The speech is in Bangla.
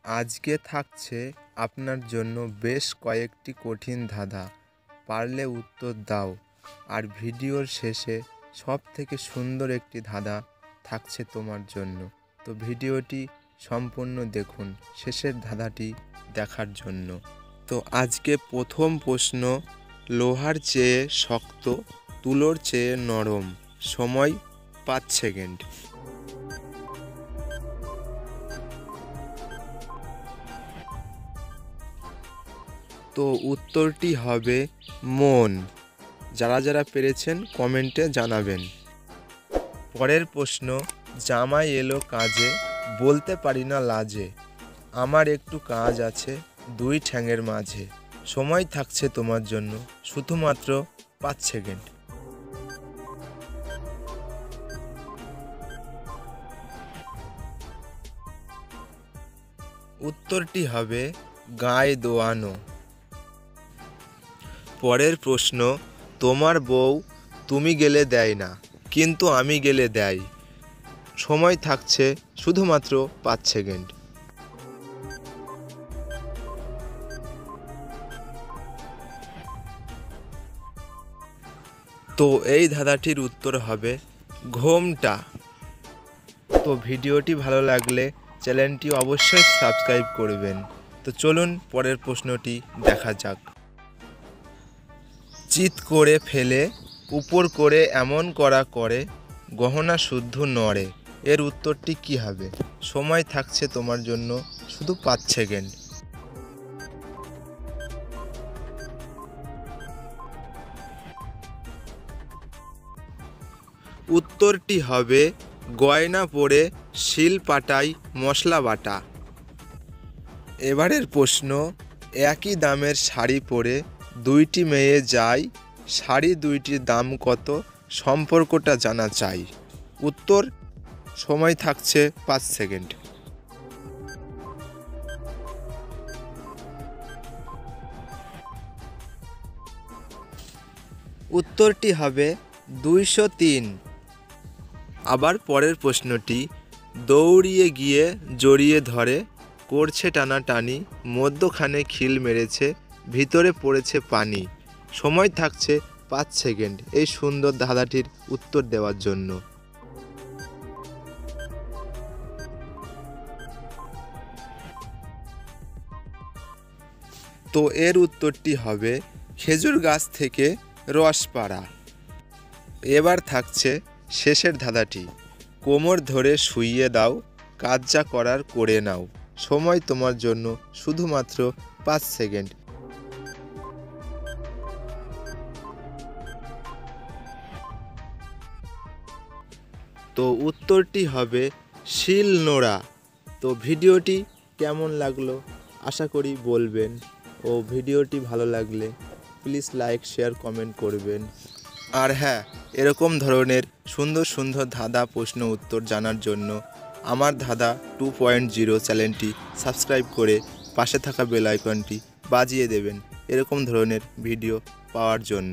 আজকে থাকছে আপনার জন্য বেশ কয়েকটি কঠিন ধাঁধা। পারলে উত্তর দাও। আর ভিডিওর শেষে সবথেকে সুন্দর একটি ধাঁধা থাকছে তোমার জন্য। তো ভিডিওটি সম্পূর্ণ দেখুন শেষের ধাঁধাটি দেখার জন্য। তো আজকে প্রথম প্রশ্ন, লোহার চেয়ে শক্ত, তুলোর চেয়ে নরম, সময় 5 সেকেন্ড। তো উত্তরটি হবে মন। যারা যারা পেরেছেন কমেন্টে জানাবেন। পরের প্রশ্ন, জামাই এলো কাজে, বলতে পারি না লাজে, আমার একটু কাজ আছে 2 ঠ্যাঙের মাঝে, সময় থাকছে তোমার জন্য শুধুমাত্র 5 সেকেন্ড। উত্তরটি হবে গায়ে দোয়ানো। পরের প্রশ্ন, তোমার বউ তুমি গেলে দেয় না, কিন্তু আমি গেলে দেয়, সময় থাকছে শুধুমাত্র 5 সেকেন্ড। তো এই ধাঁধাটির উত্তর হবে ঘোমটা। তো ভিডিওটি ভালো লাগলে চ্যানেলটি অবশ্যই সাবস্ক্রাইব করবেন। তো চলুন পরের প্রশ্নটি দেখা যাক। চিৎ করে ফেলে, উপর করে এমন করা করে, গহনা শুদ্ধ নড়ে, এর উত্তরটি কি হবে? সময় থাকছে তোমার জন্য শুধু 5 সেকেন্ড। উত্তরটি হবে গয়না পরে শিল পাটাই মশলা বাটা। এবারের প্রশ্ন, একই দামের শাড়ি পরে 2টি মেয়ে যায়, শাড়ি 2টির দাম কত, সম্পর্কটা জানা চাই। উত্তর, সময় থাকছে 5 সেকেন্ড। উত্তরটি হবে 203। আবার পরের প্রশ্নটি, দৌড়িয়ে গিয়ে জড়িয়ে ধরে, করছে টানাটানি, মধ্যখানে খিল মেরেছে, ভিতরে পড়েছে পানি, সময় থাকছে 5 সেকেন্ড এই সুন্দর ধাঁধাটির উত্তর দেওয়ার জন্য। তো এর উত্তরটি হবে খেজুর গাছ থেকে রস পাড়া। এবার থাকছে শেষের ধাঁধাটি, কোমর ধরে শুইয়ে দাও, কাজ যা করার করে নাও, সময় তোমার জন্য শুধুমাত্র 5 সেকেন্ড। তো উত্তরটি হবে শিল নোড়া। তো ভিডিওটি কেমন লাগলো আশা করি বলবেন, ও ভিডিওটি ভালো লাগলে প্লিজ লাইক শেয়ার কমেন্ট করবেন। আর হ্যাঁ, এরকম ধরনের সুন্দর সুন্দর ধাঁধা প্রশ্ন উত্তর জানার জন্য আমার ধাঁধা 2.0 চ্যানেলটি সাবস্ক্রাইব করে পাশে থাকা বেল আইকনটি বাজিয়ে দেবেন এরকম ধরনের ভিডিও পাওয়ার জন্য।